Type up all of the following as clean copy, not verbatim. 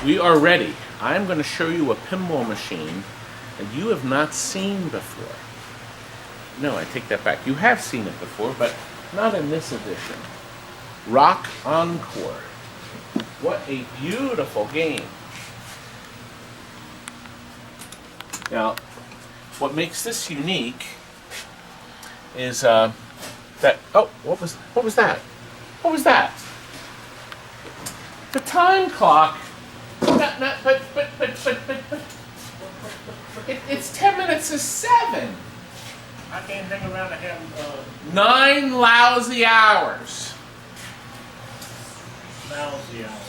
We are ready. I'm going to show you a pinball machine that you have not seen before. No, I take that back. You have seen it before, but not in this edition. Rock Encore. What a beautiful game. Now, what makes this unique is that, oh, what was that? What was that? The time clock. It's 10 minutes to 7. I can't hang around and have 9 lousy hours. lousy hours.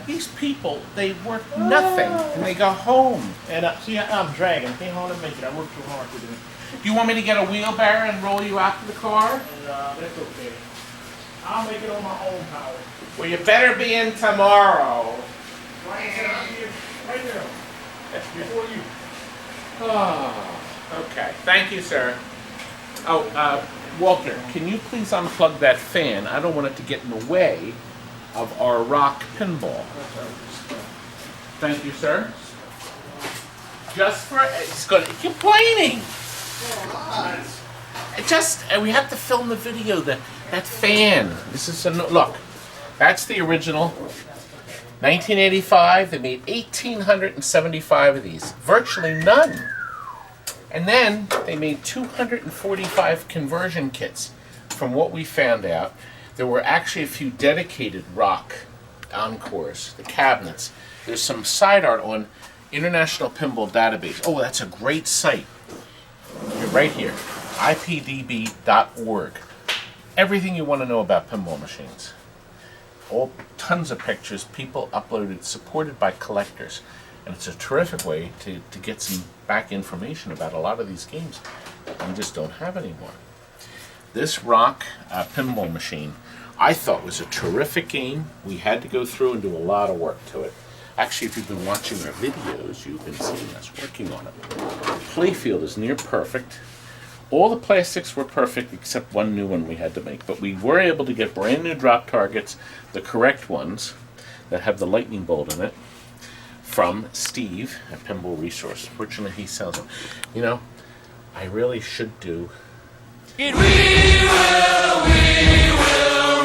These people, they work nothing and they go home. And see, I'm dragging. Can't hardly make it. I work too hard to do it. Do you want me to get a wheelbarrow and roll you out to the car? And that's okay. I'll make it on my own power. Well, you better be in tomorrow. Right here, I'm here, right there. That's before you. Oh, okay. Thank you, sir. Oh, Walter, can you please unplug that fan? I don't want it to get in the way of our rock pinball. Thank you, sir. Just for it's good. Complaining. We have to film the video. That fan. This is look. That's the original. 1985. They made 1,875 of these. Virtually none. And then they made 245 conversion kits. From what we found out, there were actually a few dedicated rock encores, the cabinets. There's some side art on International Pinball Database. Oh, that's a great site. You're right here, ipdb.org. Everything you want to know about pinball machines. Tons of pictures, people uploaded, supported by collectors. And it's a terrific way to get some back information about a lot of these games that we just don't have anymore. This Rock Pinball Machine, I thought was a terrific game. We had to go through and do a lot of work to it. Actually, if you've been watching our videos, you've been seeing us working on it. The playfield is near perfect. All the plastics were perfect except one new one we had to make. But we were able to get brand new drop targets, the correct ones that have the lightning bolt in it, from Steve at Pinball Resource. Fortunately, he sells them. You know, I really should do. We will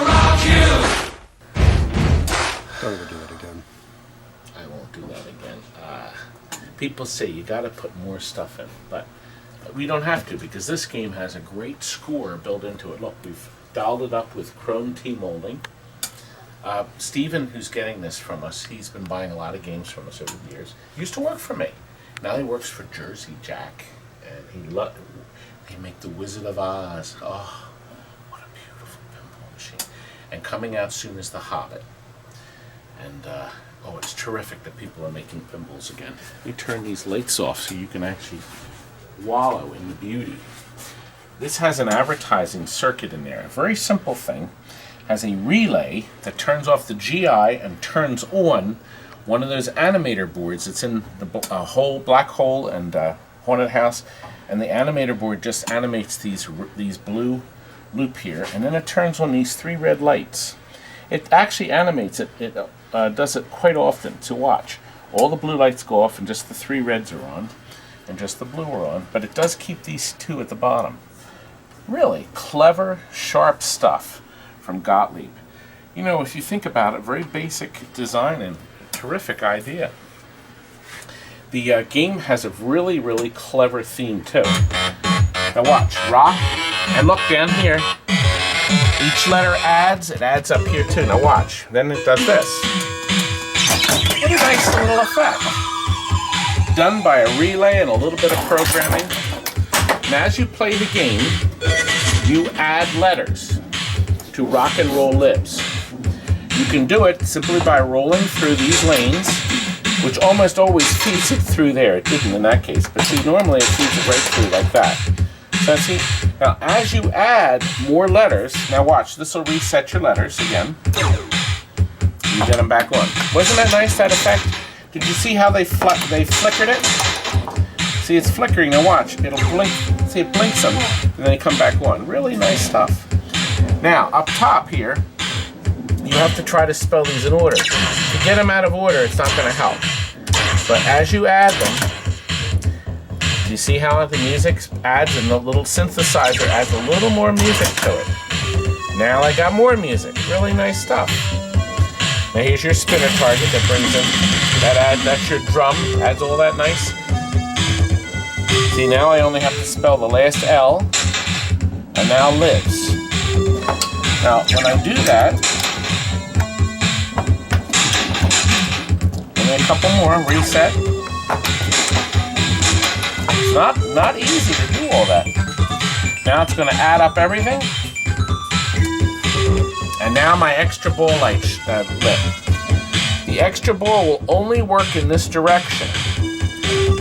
rock you. Don't ever do it again. I won't do that again. People say you got to put more stuff in, but we don't have to because this game has a great score built into it. Look, we've dialed it up with chrome T-molding. Steven, who's getting this from us, he's been buying a lot of games from us over the years. He used to work for me. Now he works for Jersey Jack, and they make the Wizard of Oz. Oh, what a beautiful pinball machine. And coming out soon is The Hobbit. And, oh, it's terrific that people are making pinballs again. We turn these lights off so you can actually wallow in the beauty. This has an advertising circuit in there. A very simple thing. Has a relay that turns off the GI and turns on one of those animator boards that's in the black hole and haunted house, and the animator board just animates these blue loop here, and then it turns on these 3 red lights. It actually animates it. It does it quite often to watch. All the blue lights go off and just the 3 reds are on, and just the blue are on. But it does keep these 2 at the bottom. Really clever, sharp stuff from Gottlieb. You know, if you think about it, very basic design and terrific idea. The game has a really, really clever theme too. Now watch, rock, and look down here. Each letter adds, it adds up here too. Now watch, then it does this. What a nice little effect. Done by a relay and a little bit of programming. Now as you play the game, you add letters to rock and roll libs. You can do it simply by rolling through these lanes, which almost always feeds it through there. It didn't in that case, but see, normally it feeds it right through like that. So see, now as you add more letters, now watch, this will reset your letters again. You get them back on. Wasn't that nice, that effect? Did you see how they flickered it? See, it's flickering. Now watch, it'll blink. See, it blinks them, and then they come back on. Really nice stuff. Now, up top here, you have to try to spell these in order. To get them out of order, it's not going to help. But as you add them, you see how the music adds, and the little synthesizer adds a little more music to it. Now I got more music. Really nice stuff. Now here's your spinner target that brings in, that's your drum, adds all that nice. See, now I only have to spell the last L, and now lives. Now when I do that, give me a couple more, reset. It's not easy to do all that. Now it's going to add up everything. And now my extra ball light lit. The extra ball will only work in this direction.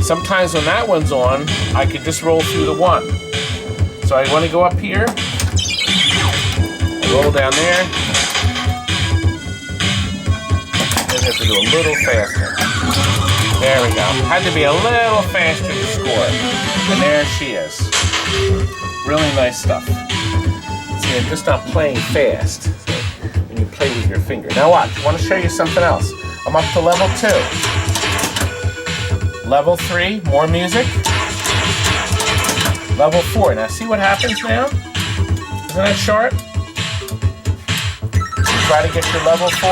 Sometimes when that one's on, I could just roll through the one. So I want to go up here, roll down there, and have to do a little faster. There we go. Had to be a little faster to score. And there she is. Really nice stuff. See, I'm just not playing fast when you play with your finger. Now watch, I want to show you something else. I'm up to level 2. Level 3, more music. Level 4. Now see what happens now? Isn't that sharp? You try to get your level 4.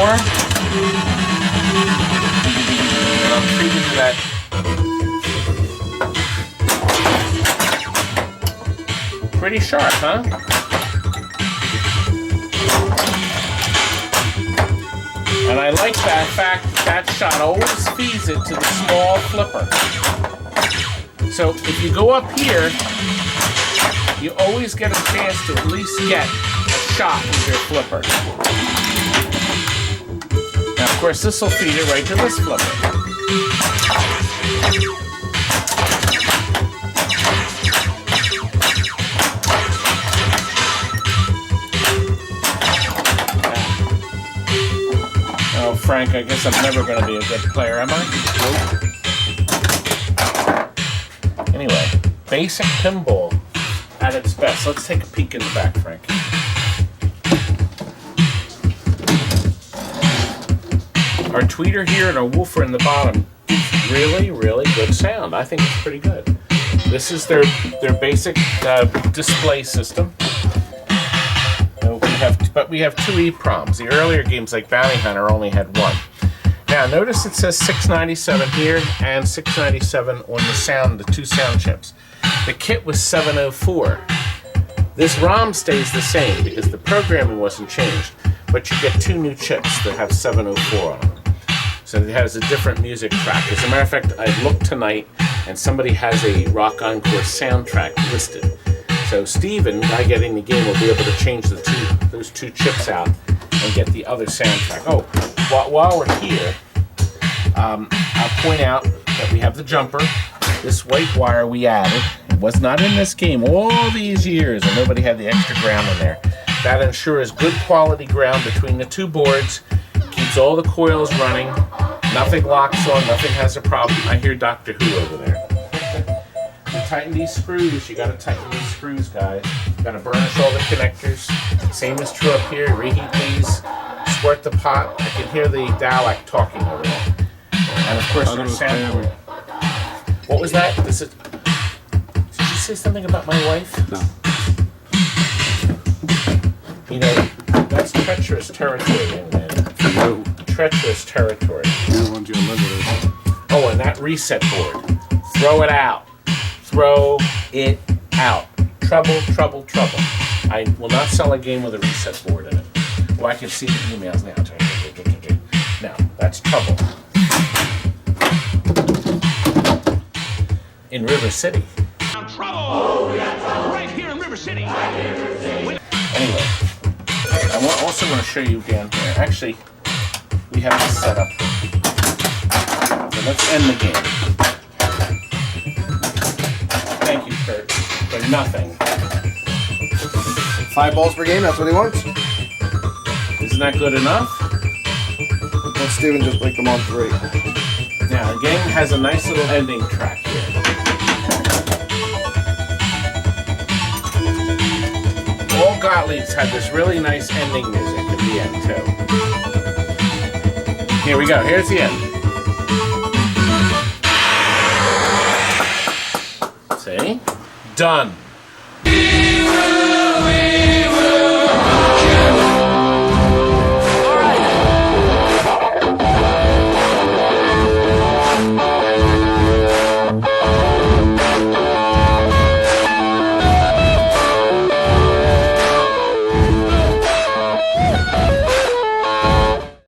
And I'm treating that. Pretty sharp, huh? And I like that fact that shot always feeds it to the small flipper. So if you go up here, you always get a chance to at least get a shot with your flipper. Now, of course, this will feed it right to this flipper. Oh, Frank, I guess I'm never going to be a good player, am I? Nope. Anyway, basic pinball at its best. Let's take a peek in the back, Frank. Our tweeter here and our woofer in the bottom, really, really good sound. I think it's pretty good. This is their basic display system. But we have 2 EEPROMs. The earlier games like Bounty Hunter only had 1. Now notice it says 697 here and 697 on the sound, the 2 sound chips. The kit was 704. This ROM stays the same because the programming wasn't changed, but you get 2 new chips that have 704 on them. So it has a different music track. As a matter of fact, I looked tonight and somebody has a Rock Encore soundtrack listed. So Steven, guy getting the game, will be able to change those 2 chips out and get the other soundtrack. Oh, while we're here, I'll point out that we have the jumper. This white wire we added. It was not in this game all these years, and nobody had the extra ground in there. That ensures good quality ground between the 2 boards, keeps all the coils running, nothing locks on, nothing has a problem. I hear Doctor Who over there. You tighten these screws, you gotta tighten these screws, guys. You gotta burnish all the connectors. Same is true up here. Reheat these, squirt the pot. I can hear the Dalek talking over there. And of course, there's sound. What was that? Did you say something about my wife? No. You know, that's treacherous territory, young man. No. Treacherous territory. You want your limiter. Oh, and that reset board. Throw it out. Throw it out. Trouble, trouble, trouble. I will not sell a game with a reset board in it. Well, I can see the emails now. Now, that's trouble. In River City. Trouble! Oh, we got trouble! Right here in River City! Anyway, I also want to show you down here. Actually, we have this set up. So let's end the game. Thank you, Kurt, for nothing. 5 balls per game, that's what he wants. Isn't that good enough? Well, Steven just blinked them on 3. Now, the game has a nice little ending track here. All Gottlieb's had this really nice ending music. the end too. Here we go. Here's the end. See? Done.